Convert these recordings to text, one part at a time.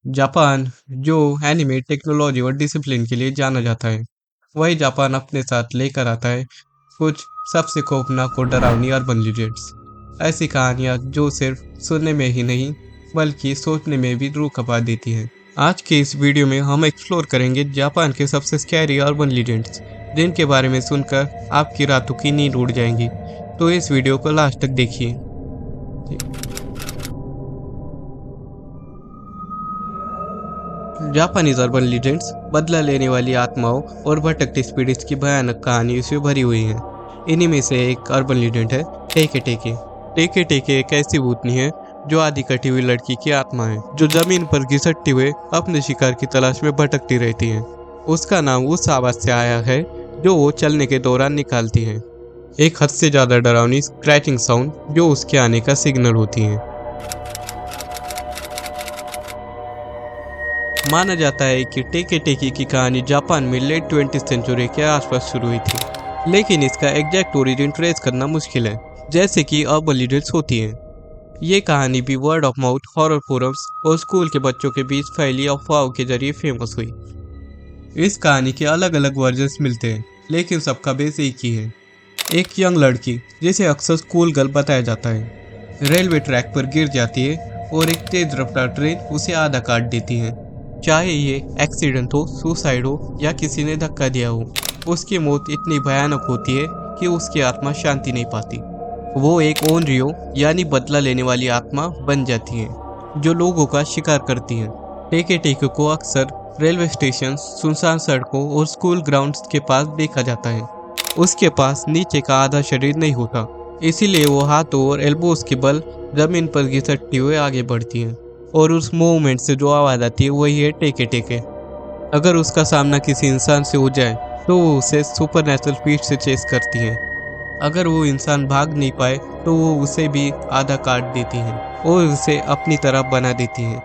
Japan, जो anime technology और discipline के लिए जाना जाता है, वही जापान अपने साथ लेकर आता है कुछ सबसे खौफनाक और डरावनी अर्बन लीजेंड्स। ऐसी कहानियाँ जो सिर्फ सुनने में ही नहीं बल्कि सोचने में भी रूह कांपा देती हैं। आज के इस वीडियो में हम एक्सप्लोर करेंगे जापान के सबसे स्कैरी अर्बन लीजेंड्स, जिनके बारे में सुनकर आपकी रातों की नींद उड़ जाएंगी। तो इस वीडियो को लास्ट तक देखिए। जापानीज अर्बन लीजेंड्स बदला लेने वाली आत्माओं और भटकती स्पिरिट्स की भयानक कहानियों से भरी हुई हैं। इन्हीं में से एक अर्बन लीजेंड है टेके टेके। टेके टेके एक ऐसी भूतनी है जो आधी कटी हुई लड़की की आत्मा है, जो जमीन पर घिसटते हुए अपने शिकार की तलाश में भटकती रहती है। उसका नाम उस आवाज से आया है जो वो चलने के दौरान निकालती है, एक हद से ज्यादा डरावनी स्क्रैचिंग साउंड जो उसके आने का सिग्नल होती है। माना जाता है कि टेके टेकी की कहानी जापान में लेट 20th सेंचुरी के आसपास शुरू हुई थी, लेकिन इसका एग्जैक्ट ओरिजिन ट्रेस करना मुश्किल है, जैसे कि अर्बन लीजेंड्स होती हैं। ये कहानी भी word of mouth, horror forums और स्कूल के बच्चों के बीच फैली अफवाहों के जरिए फेमस हुई। इस कहानी के अलग अलग वर्जन्स मिलते हैं, लेकिन सबका बेस एक ही है। एक यंग लड़की, जिसे अक्सर स्कूल गर्ल बताया जाता है, रेलवे ट्रैक पर गिर जाती है और एक तेज रफ्तार ट्रेन उसे आधा काट देती है। चाहे ये एक्सीडेंट हो, सुसाइड हो या किसी ने धक्का दिया हो, उसकी मौत इतनी भयानक होती है कि उसकी आत्मा शांति नहीं पाती। वो एक ओनरियो यानी बदला लेने वाली आत्मा बन जाती है, जो लोगों का शिकार करती है। टेके टेके को अक्सर रेलवे स्टेशन, सुनसान सड़कों और स्कूल ग्राउंड्स के पास देखा जाता है। उसके पास नीचे का आधा शरीर नहीं होता, इसीलिए वो हाथों और एल्बोस के बल जमीन पर घिसटते हुए आगे बढ़ती है, और उस मूवमेंट से जो आवाज़ आती है वही है टेके टेके। अगर उसका सामना किसी इंसान से हो जाए तो वो उसे सुपरनेचुरल स्पीड से चेस करती है। अगर वो इंसान भाग नहीं पाए तो वो उसे भी आधा काट देती है और उसे अपनी तरफ बना देती है।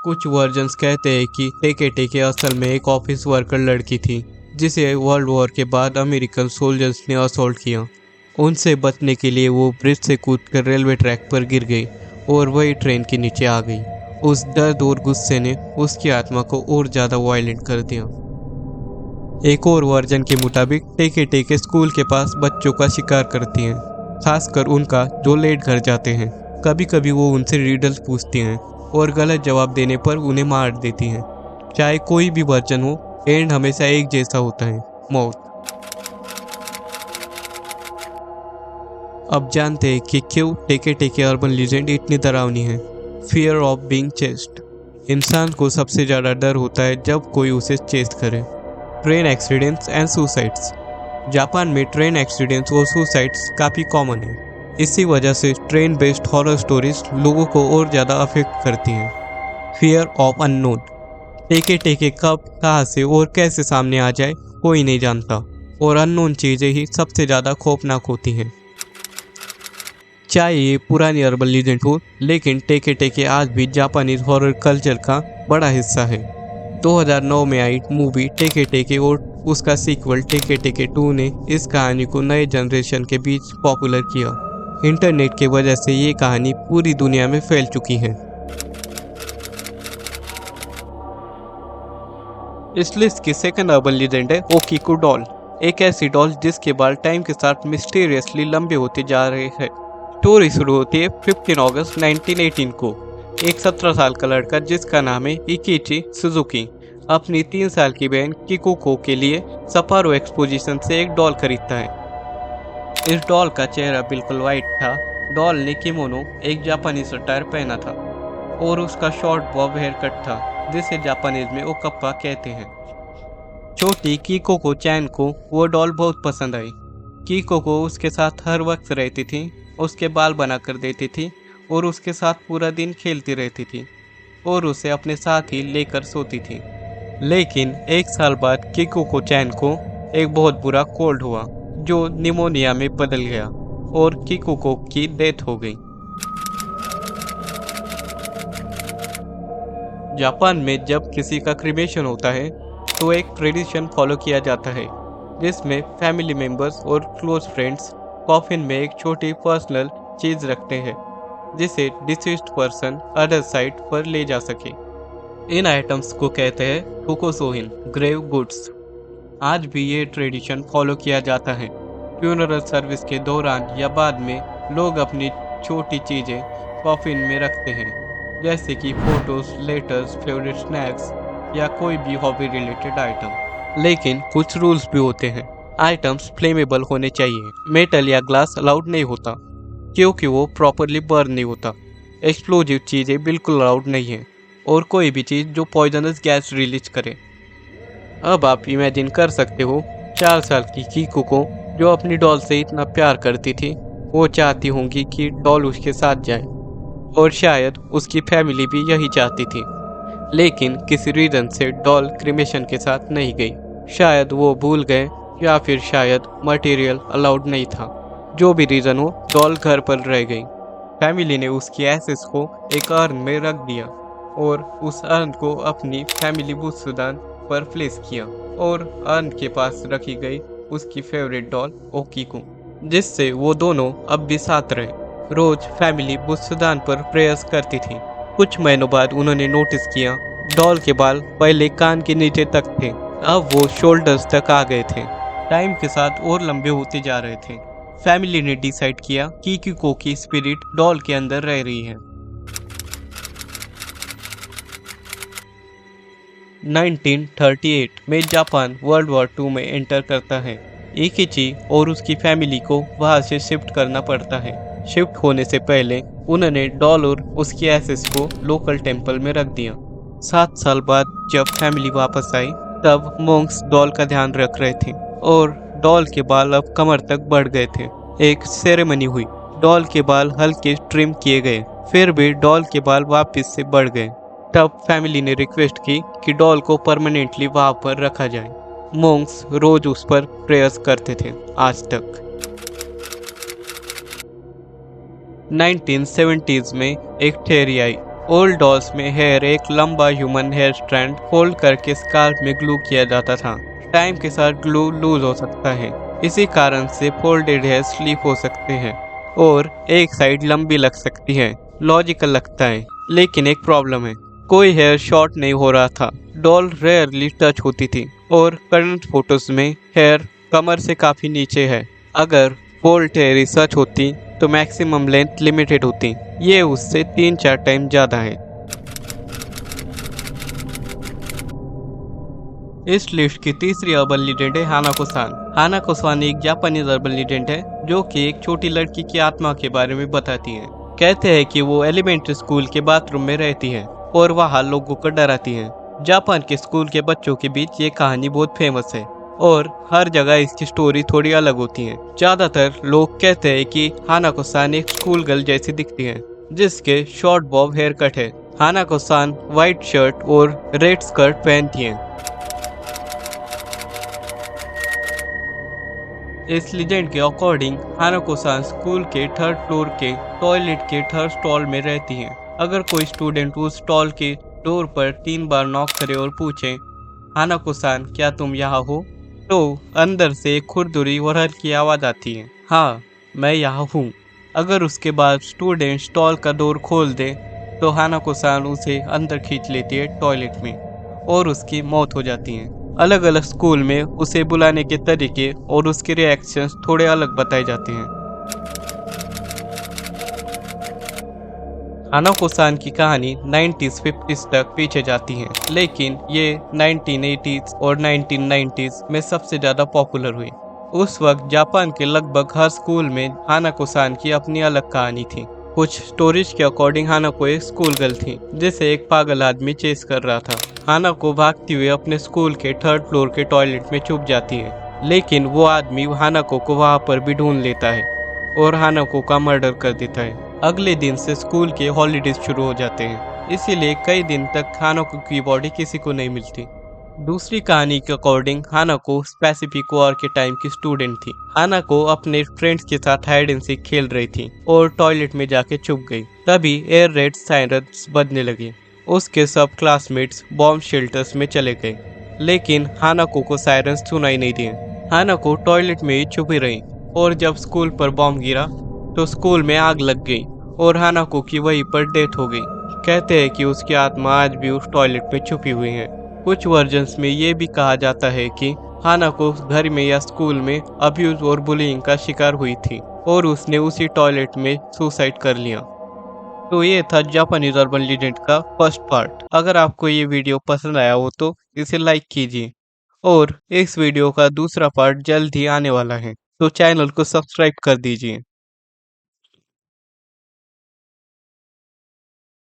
कुछ वर्जन्स कहते हैं कि टेके टेके असल में एक ऑफिस वर्कर लड़की थी, जिसे वर्ल्ड वॉर के बाद अमेरिकन सोल्जर्स ने असॉल्ट किया। उनसे बचने के लिए वो ब्रिज से कूदकर रेलवे ट्रैक पर गिर गई और वही ट्रेन के नीचे आ गई। उस दर्द और गुस्से ने उसकी आत्मा को और ज़्यादा वायलेंट कर दिया। एक और वर्जन के मुताबिक टेके टेके स्कूल के पास बच्चों का शिकार करती हैं, खासकर उनका जो लेट घर जाते हैं। कभी कभी वो उनसे रीडल्स पूछती हैं और गलत जवाब देने पर उन्हें मार देती हैं। चाहे कोई भी वर्जन हो, एंड हमेशा एक जैसा होता है, मौत। अब जानते हैं कि क्यों टेके टेके अर्बन लीजेंड इतनी डरावनी है। Fear of being chased. इंसान को सबसे ज़्यादा डर होता है जब कोई उसे चेस्ट करे। Train accidents and suicides. Japan में ट्रेन एक्सीडेंट्स और सुसाइड्स काफ़ी कॉमन है। इसी वजह से ट्रेन बेस्ड हॉरर स्टोरीज लोगों को और ज़्यादा अफेक्ट करती हैं। Fear of unknown. टेके टेके कब, कहाँ से और कैसे सामने आ जाए कोई नहीं जानता, और अननोन चीज़ें ही सबसे ज़्यादा खौफनाक होती हैं। चाहे ये पुरानी अर्बन लीजेंड हो, लेकिन टेके टेके आज भी जापानीज हॉरर कल्चर का बड़ा हिस्सा है। 2009 में आई मूवी टेके टेके और उसका सीक्वल टेके टेके 2 ने इस कहानी को नए जनरेशन के बीच पॉपुलर किया। इंटरनेट की वजह से ये कहानी पूरी दुनिया में फैल चुकी है। इस लिस्ट की सेकंड अर्बन लीजेंड है ओकीको डॉल। एक ऐसी डॉल जिसके बाल टाइम के साथ मिस्टीरियसली लंबे होते जा रहे हैं। स्टोरी शुरू होती है 15 अगस्त 1918 को। एक 17 साल का लड़का जिसका नाम है इकीची सुजुकी अपनी 3 साल की बहन किकुको के लिए सपारो एक्सपोजिशन से एक डॉल खरीदता है। इस डॉल का चेहरा बिल्कुल वाइट था। डॉल ने किमोनो, एक जापानीज अटायर पहना था, और उसका शॉर्ट बॉब हेयर कट था, जिसे जापानीज में ओकप्पा कहते हैं। छोटी कीकोको चैन को वो डॉल बहुत पसंद आई। कीकोको उसके साथ हर वक्त रहती थी, उसके बाल बना कर देती थी और उसके साथ पूरा दिन खेलती रहती थी और उसे अपने साथ ही लेकर सोती थी। लेकिन एक साल बाद कीकोको चैन को एक बहुत बुरा कोल्ड हुआ, जो निमोनिया में बदल गया और किकुको की डेथ हो गई। जापान में जब किसी का क्रिमेशन होता है तो एक ट्रेडिशन फॉलो किया जाता है, जिसमें फैमिली मेंबर्स और क्लोज फ्रेंड्स कॉफिन में एक छोटी पर्सनल चीज़ रखते हैं। जिसे डिसीज्ड पर्सन अदर साइड पर ले जा सके। इन आइटम्स को कहते हैं टोकोसोहिन, ग्रेव गुड्स। आज भी ये ट्रेडिशन फॉलो किया जाता है। फ्यूनरल सर्विस के दौरान या बाद में लोग अपनी छोटी चीज़ें कॉफिन में रखते हैं, जैसे कि फोटोज, लेटर्स, फेवरेट स्नैक्स या कोई भी हॉबी रिलेटेड आइटम। लेकिन कुछ रूल्स भी होते हैं। आइटम्स फ्लेमेबल होने चाहिए। मेटल या ग्लास अलाउड नहीं होता क्योंकि वो प्रॉपरली बर्न नहीं होता। एक्सप्लोजिव चीज़ें बिल्कुल अलाउड नहीं है, और कोई भी चीज़ जो पॉइजनस गैस रिलीज करे। अब आप इमेजिन कर सकते हो 4 साल की कीकू को, जो अपनी डॉल से इतना प्यार करती थी, वो चाहती होंगी कि डॉल उसके साथ जाए, और शायद उसकी फैमिली भी यही चाहती थी। लेकिन किसी रीज़न से डॉल क्रिमेशन के साथ नहीं गई। शायद वो भूल गए या फिर शायद मटेरियल अलाउड नहीं था। जो भी रीज़न हो, डॉल घर पर रह गई। फैमिली ने उसकी एसेस को एक अर्न में रख दिया और उस अर्न को अपनी फैमिली बुत्सुदान पर प्लेस किया, और अर्न के पास रखी गई उसकी फेवरेट डॉल ओकीको, जिससे वो दोनों अब भी साथ रहे। रोज फैमिली बुत्सुदान पर प्रेयर्स करती थी। कुछ महीनों बाद उन्होंने नोटिस किया डॉल के बाल पहले कान के नीचे तक थे, अब वो शोल्डर्स तक आ गए थे। टाइम के साथ और लंबे होते जा रहे थे। फैमिली ने डिसाइड किया कि कीको की स्पिरिट डॉल के अंदर रह रही है। 1938 में जापान वर्ल्ड वॉर 2 में एंटर करता है। इकिची और उसकी फैमिली को वहां से शिफ्ट करना पड़ता है। शिफ्ट होने से पहले उन्होंने डॉल और उसकी एसेस को लोकल टेंपल में रख दिया। 7 साल बाद जब फैमिली वापस आई, तब मोंक्स डॉल का ध्यान रख रहे थे और डॉल के बाल अब कमर तक बढ़ गए थे। एक सेरेमनी हुई, डॉल के बाल हल्के ट्रिम किए गए, फिर भी डॉल के बाल वापस से बढ़ गए। तब फैमिली ने रिक्वेस्ट की कि डॉल को परमानेंटली वहां पर रखा जाए। मोंक्स रोज उस पर प्रेयर्स करते थे आज तक। 1970s में एक थ्योरी आई। ओल्ड डॉल्स में हेयर एक लंबा ह्यूमन हेयर स्ट्रैंड फोल्ड करके स्काल्प में ग्लू किया जाता था। टाइम के साथ ग्लू लूज हो सकता है, इसी कारण से फोल्डेड हेयर स्लीप हो सकते हैं और एक साइड लंबी लग सकती है। लॉजिकल लगता है, लेकिन एक प्रॉब्लम है, कोई हेयर शॉर्ट नहीं हो रहा था। डॉल रेयरली टच होती थी और करंट फोटोज में हेयर कमर से काफी नीचे है। अगर फोल्ड थ्योरी सच होती तो मैक्सिमम लेंथ लिमिटेड होती, ये उससे 3-4 टाइम ज्यादा है। इस लिस्ट की तीसरी अर्बन लीजेंड है हानाको-सान। हानाको-सान एक जापानीज अर्बन लीजेंड है जो कि एक छोटी लड़की की आत्मा के बारे में बताती है। कहते हैं कि वो एलिमेंट्री स्कूल के बाथरूम में रहती है और वहाँ लोगों को डराती है। जापान के स्कूल के बच्चों के बीच ये कहानी बहुत फेमस है और हर जगह इसकी स्टोरी थोड़ी अलग होती है। ज्यादातर लोग कहते हैं कि हानाको-सान एक स्कूल गर्ल जैसी दिखती है, जिसके शॉर्ट बॉब हेयर कट है। हानाको-सान व्हाइट शर्ट और रेड स्कर्ट पहनती है। इस लीजेंड के अकॉर्डिंग हानाको-सान स्कूल के 3rd फ्लोर के टॉयलेट के 3rd स्टॉल में रहती है। अगर कोई स्टूडेंट उस स्टॉल के डोर पर 3 बार नॉक करे और पूछे, हानाको-सान क्या तुम यहाँ हो, तो अंदर से एक खुरदुरी और हल्की आवाज आती है, हाँ मैं यहाँ हूँ। अगर उसके बाद स्टूडेंट स्टॉल का डोर खोल दे तो हानाको-सान उसे अंदर खींच लेती है टॉयलेट में और उसकी मौत हो जाती है। अलग अलग स्कूल में उसे बुलाने के तरीके और उसके रिएक्शंस थोड़े अलग बताए जाते हैं। हानाको-सान की कहानी 90s 50s तक पीछे जाती है, लेकिन ये 1980s और 1990s में सबसे ज्यादा पॉपुलर हुई। उस वक्त जापान के लगभग हर स्कूल में हानाको-सान की अपनी अलग कहानी थी। कुछ स्टोरीज के अकॉर्डिंग हानाको एक स्कूल गर्ल थी जिसे एक पागल आदमी चेस कर रहा था। हानाको भागती हुई अपने स्कूल के 3rd फ्लोर के टॉयलेट में छुप जाती है, लेकिन वो आदमी हानाको को वहां पर भी ढूंढ लेता है और हानाको का मर्डर कर देता है। अगले दिन से स्कूल के हॉलीडेज शुरू हो जाते हैं, इसीलिए कई दिन तक हानाको की बॉडी किसी को नहीं मिलती। दूसरी कहानी के अकॉर्डिंग हानाको पैसिफिक वॉर के टाइम की स्टूडेंट थी। हानाको अपने फ्रेंड्स के साथ हाइड एंड सीक खेल रही थी और टॉयलेट में जाके छुप गई। तभी एयर रेड सायरन्स बजने लगे। उसके सब क्लासमेट्स बॉम्ब शेल्टर्स में चले गए, लेकिन हानाको को सायरन्स सुनाई नहीं दिए। हानाको टॉयलेट में ही छुपी रही और जब स्कूल पर बॉम्ब गिरा तो स्कूल में आग लग गई और हानाको की वहीं पर डेथ हो गई। कहते हैं कि उसकी आत्मा आज भी उस टॉयलेट में छुपी हुई है। कुछ वर्जन्स में ये भी कहा जाता है कि हानाको घर में या स्कूल में अब्यूज और बुलिंग का शिकार हुई थी और उसने उसी टॉयलेट में सुसाइड कर लिया। तो ये था जापानीज अर्बन लीजेंड का फर्स्ट पार्ट। अगर आपको ये वीडियो पसंद आया हो तो इसे लाइक कीजिए और इस वीडियो का दूसरा पार्ट जल्द ही आने वाला है, तो चैनल को सब्सक्राइब कर दीजिए।